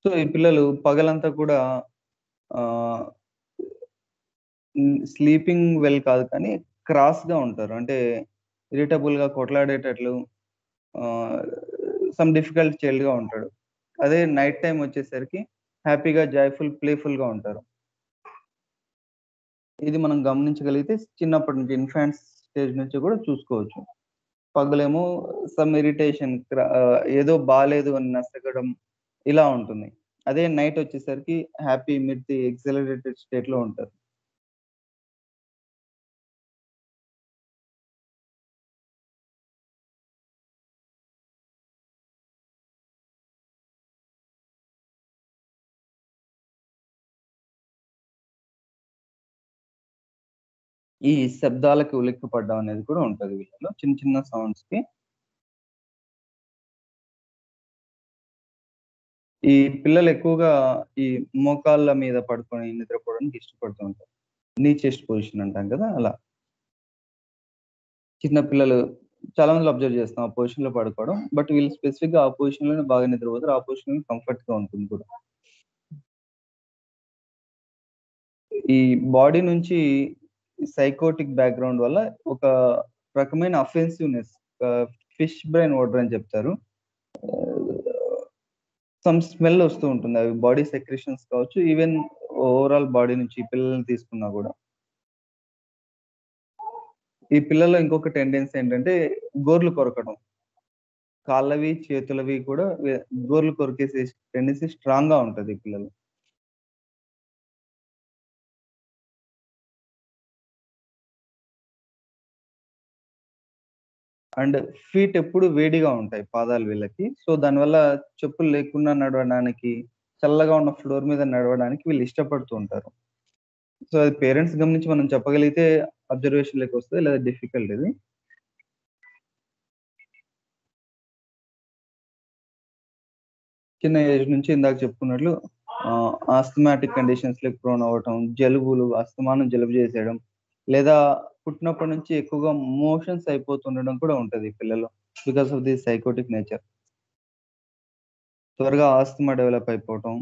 సో, ఈ పిల్లలు పగలంతా కూడా ఆహ్, స్లీపింగ్ వెల్ కాదు కానీ, క్రాస్‌గా ఉంటారు. అంటే ఇరిటబుల్‌గా కొట్లాడేటట్లు, ఆహ్, సమ్ డిఫికల్ట్ చైల్డ్‌గా ఉంటాడు. అదే నైట్ టైమ్ వచ్చేసరికి హ్యాపీగా, ప్లేఫుల్‌గా ఉంటారు. ఇది మనం గమనించగలిగితే చిన్నప్పటి నుంచి ఇన్‌ఫాంట్స్ స్టేజ్ నుంచి కూడా చూసుకోవచ్చు. పగలేమో సమ్ ఇరిటేషన్, ఏదో బాలేదు అని నసగడం ఇలా ఉంటుంది. అదే నైట్ వచ్చేసరికి హ్యాపీ మిడ్ ది ఎక్సలరేటెడ్ స్టేట్‌లో ఉంటారు. ఈ శబ్దాలకి ఉలిక్కిపడడం అనేది కూడా ఉంటది వీళ్ళలో. చిన్న చిన్న సౌండ్స్‌కి. ఈ పిల్లలు ఎక్కువగా ఈ మోకాళ్ళ మీద పడుకొని నిద్రపోవడానికి ఇష్టపడుతూ ఉంటారు. నీ చెస్ట్ పొజిషన్ అంటాం కదా! అలా. చిన్న పిల్లలు చాలా మందిలో అబ్జర్వ్ చేస్తాం. ఆ పొజిషన్‌లో పడుకోవడం. బట్ వీళ్ళు స్పెసిఫిక్‌గా ఆ పొజిషన్‌లోనే బాగా నిద్రపోతారు. ఆ పొజిషన్‌లోనే కంఫర్ట్‌గా ఉంటుంది కూడా. ఈ బాడీ నుంచి సైకోటిక్ బ్యాక్‌గ్రౌండ్ వల్ల ఒక రకమైన అఫెన్సివ్‌నెస్, ఫిష్ బ్రెయిన్ ఓడర్ అని చెప్తారు. సమ్ స్మెల్ వస్తూ ఉంటుంది. అవి బాడీ సెక్రీషన్స్ కావచ్చు. ఈవెన్ ఓవరాల్ బాడీ నుంచి పిల్లల్ని తీసుకున్నా గూడా. ఈ పిల్లల్లో ఇంకొక టెండెన్సీ ఏంటంటే గోర్లు కొరకడం. కాళ్ళవి, చేతులవి కూడా గోర్లు కొరికేసే టెండెన్సీ స్ట్రాంగ్‌గా ఉంటది ఈ పిల్లలు. అండ్ ఫీట్ ఎప్పుడు వేడిగా ఉంటాయి పాదాలు వీళ్ళకి. సో, దానివల్ల చెప్పులు లేకుండా నడవడానికి, చల్లగా ఉన్న ఫ్లోర్ మీద నడవడానికి వీళ్ళు ఇష్టపడుతూ ఉంటారు. సో, అది పేరెంట్స్ గమనించి మనం చెప్పగలిగితే అబ్జర్వేషన్‌లోకొస్తది. లేదా డిఫికల్ట్ ఇది. చిన్న ఏజ్ నుంచి ఇందాక చెప్పుకున్నట్లు ఆస్థమాటిక్ కండిషన్స్‌లకి ప్రోన్ అవ్వటం, జలుబులు, అస్తమానం జలుబు చేసేయడం, లేదా పుట్టినప్పటి నుంచి ఎక్కువగా మోషన్స్ అయిపోతుండడం కూడా ఉంటది పిల్లల్లో. Because of the psychotic nature. త్వరగా ఆస్తమా డెవలప్ అయిపోవటం.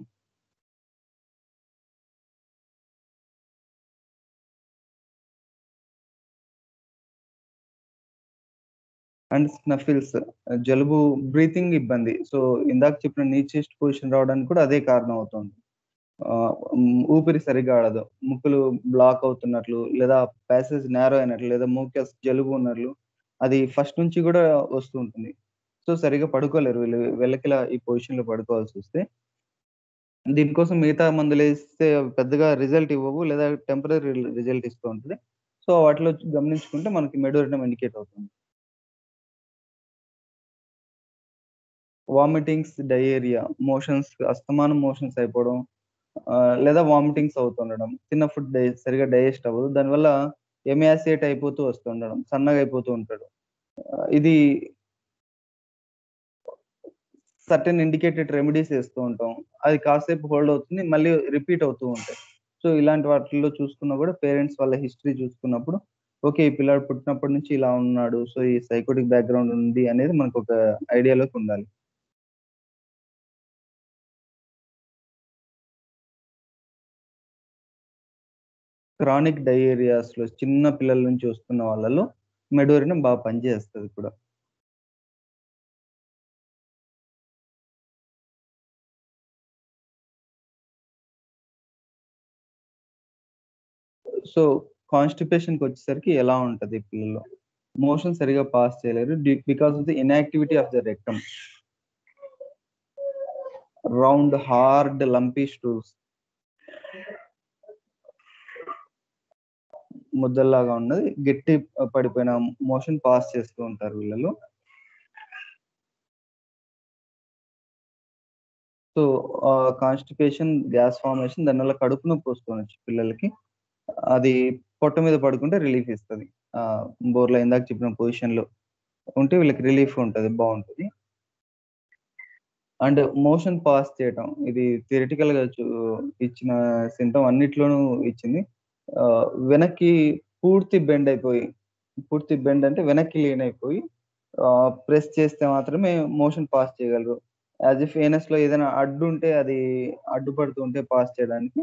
అండ్ స్నఫిల్స్, జలుబు, బ్రీతింగ్ ఇబ్బంది. సో, ఇందాక చెప్పిన నీ చెస్ట్ పొజిషన్ రావడానికి కూడా అదే కారణం అవుతుంది. ఊపిరి సరిగ్గా ఆడదు. ముక్కులు బ్లాక్ అవుతున్నట్లు, లేదా ప్యాసేజ్ నారో అయినట్లు, లేదా మూకస్ జలుబు ఉన్నట్లు అది ఫస్ట్ నుంచి కూడా వస్తూ ఉంటుంది. సో, సరిగ్గా పడుకోలేరు వీళ్ళు. వెల్లకిలా ఈ పొజిషన్‌లో పడుకోవాల్సొస్తే. దీనికోసం మిగతా మందులేస్తే అవి పెద్దగా రిజల్ట్ ఇవ్వవు. లేదా టెంపరరీ రిజల్ట్ ఇస్తూ ఉంటది. సో, వాటిలో గమనించుకుంటే మనకి మెడోరినం ఇండికేట్ అవుతుంది. వామిటింగ్స్, డయేరియా, మోషన్స్ అస్తమానం మోషన్స్ అయిపోవడం, లేదా వామిటింగ్స్ అవుతుండడం. తిన్న ఫుడ్ సరిగ్గా డైజెస్ట్ అవ్వదు. దానివల్ల ఎమియాసియేట్ అయిపోతూ వస్తుండడం. సన్నగా అయిపోతూ ఉంటాడు. ఇది సర్టెన్ ఇండికేటెడ్ రెమెడీస్ ఏస్తూ ఉంటాం. అది కాసేపు హోల్డ్ అవుతుంది. మళ్ళీ రిపీట్ అవుతూ ఉంటాయి. సో, ఇలాంటి వాటిల్లో చూసుకున్నా కూడా పేరెంట్స్ వాళ్ళ హిస్టరీ చూసుకున్నప్పుడు, ఓకే. ఈ పిల్లాడు పుట్టినప్పటి నుంచి ఇలా ఉన్నాడు. సో, ఈ సైకోటిక్ బ్యాక్‌గ్రౌండ్ ఉంది అనేది మనకొక ఐడియాలోకి ఉండాలి. క్రానిక్ డయేరియాస్‌లో చిన్న పిల్లల నుంచి వస్తున్న వాళ్ళలో మెడోరినం బాగా పనిచేస్తది కూడా. సో, కాన్‌స్టిపేషన్‌కొచ్చేసరికి ఎలా ఉంటది పిల్లల్లో? మోషన్ సరిగ్గా పాస్ చేయలేరు. Because of the inactivity of the rectum. Round, hard, lumpy stools. ముద్దల్లాగా ఉన్నది. గట్టి పడిపోయిన మోషన్ పాస్ చేస్తూ ఉంటారు వీళ్ళలో. సో, కాన్‌స్టిపేషన్, గ్యాస్ ఫార్మేషన్ దానివల్ల కడుపు నొప్పి వస్తుండొచ్చు పిల్లలకి. అది పొట్ట మీద పడుకుంటే రిలీఫ్ ఇస్తది. ఆహ్, బోర్లా ఇందాక చెప్పిన పొజిషన్‌లో ఉంటే వీళ్ళకి రిలీఫ్ ఉంటది. బావుంటది. అండ్ మోషన్ పాస్ చేయటం. ఇది థియరిటికల్‌గా ఇచ్చిన సింప్టమ్ అన్నిట్లోనూ ఇచ్చింది. వెనక్కి పూర్తి బెండ్ అంటే వెనక్కి లీన్ అయిపోయి ప్రెస్ చేస్తే మాత్రమే మోషన్ పాస్ చేయగలరు. యాస్ ఇఫ్ ఏనస్‌లో ఏదైనా అడ్డుంటే అది అడ్డుపడుతూ ఉంటే పాస్ చేయడానికి.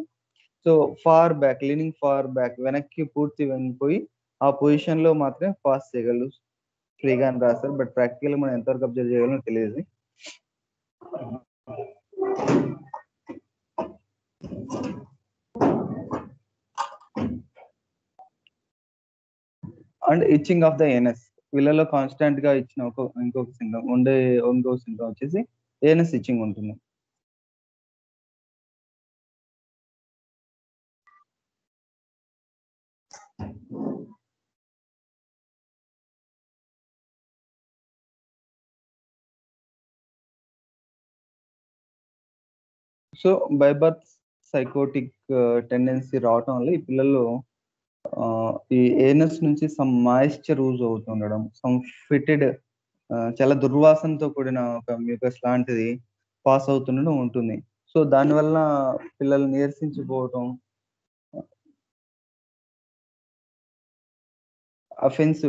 సో, ఫార్ బ్యాక్ వెనక్కి పూర్తి వంగిపోయి ఆ పొజిషన్‌లో మాత్రమే పాస్ చేయగలరు. ఫ్రీగా అని రాసారు. బట్ ప్రాక్టికల్‌గా మనం ఎంతవరకు అబ్జర్వ్ చేయగలమో తెలీదు. And itching of the anus. వీళ్ళలో కాన్స్టాంట్‌గా ఇచ్చిన ఇంకొక సింప్టమ్ వచ్చేసి ఏనస్ ఇచ్చింగ్ ఉంటుంది. So, by birth psychotic tendency రావటం వల్ల ఈ పిల్లల్లో ఈ ఏనస్ నుంచి సమ్ మాయిశ్చర్ ఊజ్ అవుతుండడం, సమ్ ఫిటెడ్ చాలా దుర్వాసనతో కూడిన ఒక మ్యూకస్ లాంటిది పాస్ అవుతుండడం ఉంటుంది. సో, దానివల్ల పిల్లలు నీరసించిపోవటం,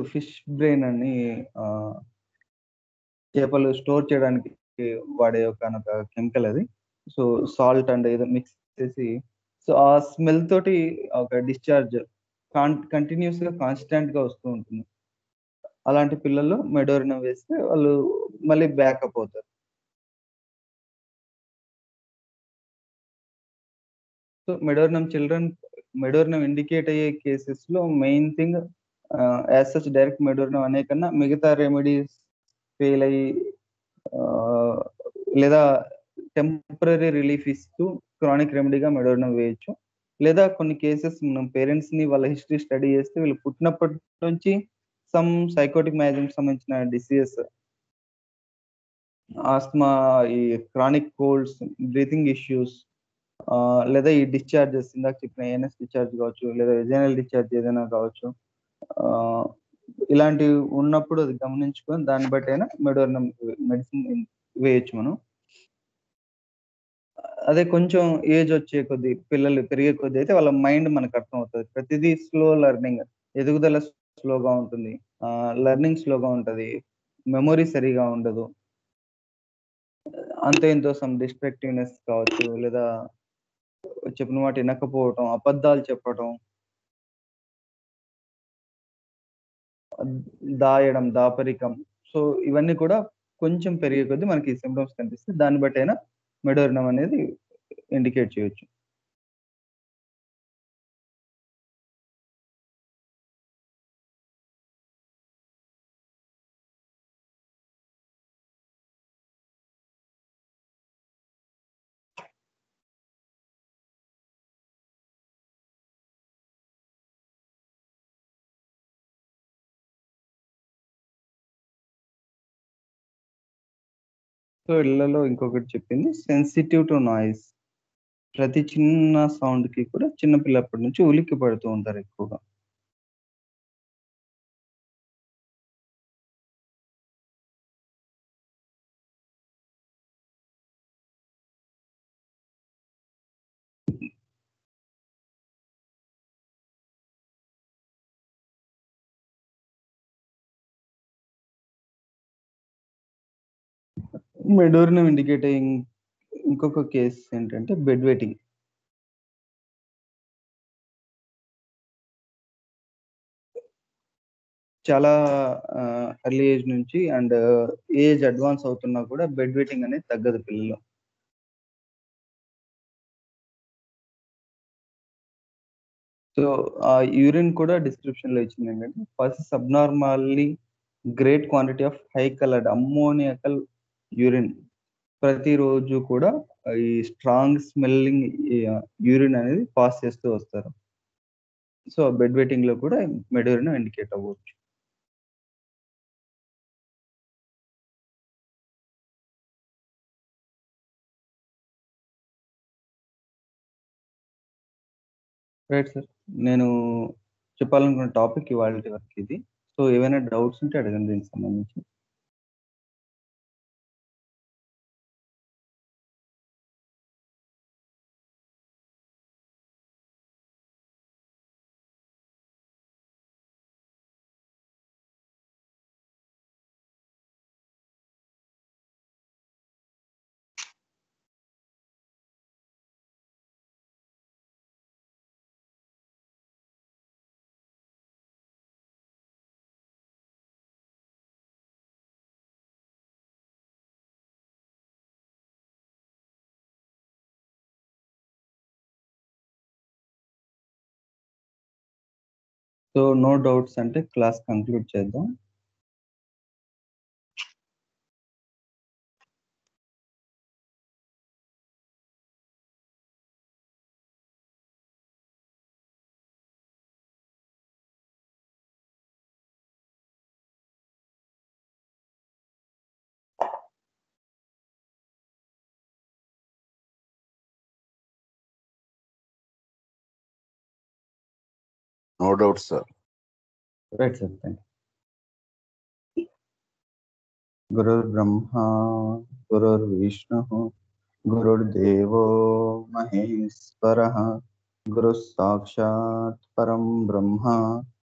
ఫిష్ బ్రెయిన్ అని ఆహ్, చేపలు స్టోర్ చేయడానికి వాడే ఒకానొక కెమికల్ అది. సో, సాల్ట్ అండ్ ఏదో మిక్స్ చేసి సో, ఆ స్మెల్ తోటి ఒక డిశ్చార్జ్ కంటిన్యూయస్‌గా కాన్స్టాంట్‌గా వస్తూ ఉంటుంది. అలాంటి పిల్లల్లో మెడోరినం వేస్తే వాళ్ళు మళ్ళీ బ్యాకప్ అవుతారు. సో, మెడోరినం ఇండికేట్ అయ్యే కేసెస్‌లో main thing as such direct medorrhinum అనే కన్నా మిగతా రెమెడీస్ ఫెయిల్ అయ్యి ఆహ్, లేదా టెంపరరీ రిలీఫ్ ఇస్తూ క్రానిక్ రెమెడీగా మెడోరినం వేయొచ్చు. లేదా కొన్ని కేసెస్ మనం పేరెంట్స్‌ని వాళ్ళ హిస్టరీ స్టడీ చేస్తే వీళ్ళు పుట్టినప్పటి నుంచి సమ్ సైకోటిక్ మ్యాజిక్ సంబంధించిన డిసీజెస్, ఆస్మా, ఈ క్రానిక్ కోల్డ్స్, బ్రీతింగ్ ఇష్యూస్, లేదా ఈ డిశ్చార్జెస్ ఇందాక చెప్పిన ఏఎన్ఎస్ డిశ్చార్జ్ కావచ్చు, లేదా వెజైనల్ డిశ్చార్జ్ ఏదైనా కావచ్చు, ఇలాంటివి ఉన్నప్పుడు అది గమనించుకొని దాన్ని బట్టి అయినా మెడిసిన్ వేయచ్చు మనం. అదే కొంచెం ఏజ్ వచ్చే కొద్ది, పిల్లలు పెరిగే కొద్ది అయితే వాళ్ళ మైండ్ మనకు అర్థం అవుతుంది. ప్రతిదీ స్లో లెర్నింగ్, ఎదుగుదల స్లోగా ఉంటుంది, లెర్నింగ్ స్లోగా ఉంటుంది, మెమొరీ సరిగా ఉండదు, అంతో ఇంతో సమ్ డిస్ట్రక్టివ్నెస్ కావచ్చు, లేదా చెప్పిన మాట వినకపోవటం, అబద్ధాలు చెప్పటం, దాయడం, దాపరికం. సో ఇవన్నీ కూడా కొంచెం పెరిగే కొద్దీ మనకి సిమ్టమ్స్ కనిపిస్తాయి. దాన్ని బట్టి అయినా మెడోరినం అనేది ఇండికేట్ చేయొచ్చు. సో ఇళ్లలో ఇంకొకటి చెప్పింది, సెన్సిటివ్ టు నాయిస్. ప్రతి చిన్న సౌండ్ కి కూడా చిన్న పిల్లప్పటి నుంచి ఉలిక్కి పడుతూ ఉంటారు ఎక్కువగా. మెడోరినం ఇండికేట్ ఇంకొక కేసు ఏంటంటే బెడ్ వెయిటింగ్. చాలా ఎర్లీ ఏజ్ నుంచి అండ్ ఏజ్ అడ్వాన్స్ అవుతున్నా కూడా బెడ్ వెయిటింగ్ అనేది తగ్గదు పిల్లలు. సో ఆ యూరిన్ కూడా డిస్క్రిప్షన్ లో ఇచ్చింది ఏంటంటే, first subnormally great quantity of high coloured ammoniacal urine. ప్రతిరోజు కూడా ఈ స్ట్రాంగ్ స్మెల్లింగ్ యూరిన్ అనేది పాస్ చేస్తూ వస్తారు. సో బెడ్ వెయిటింగ్ లో కూడా మెడోరినం ఇండికేట్ అవ్వచ్చు. రైట్ సార్, నేను చెప్పాలనుకున్న టాపిక్ ఇవాళ వరకు ఇది. సో ఏమైనా డౌట్స్ ఉంటే అడగండి దీనికి సంబంధించి. సో నో డౌట్స్ అంటే క్లాస్ కంక్లూడ్ చేద్దాం. No doubt, sir. Right sir, thank you. గురుర్ బ్రహ్మ గురుర్ విష్ణు గురుర్దేవో మహేశ్వరః గురు సాక్షాత్ పరం బ్రహ్మ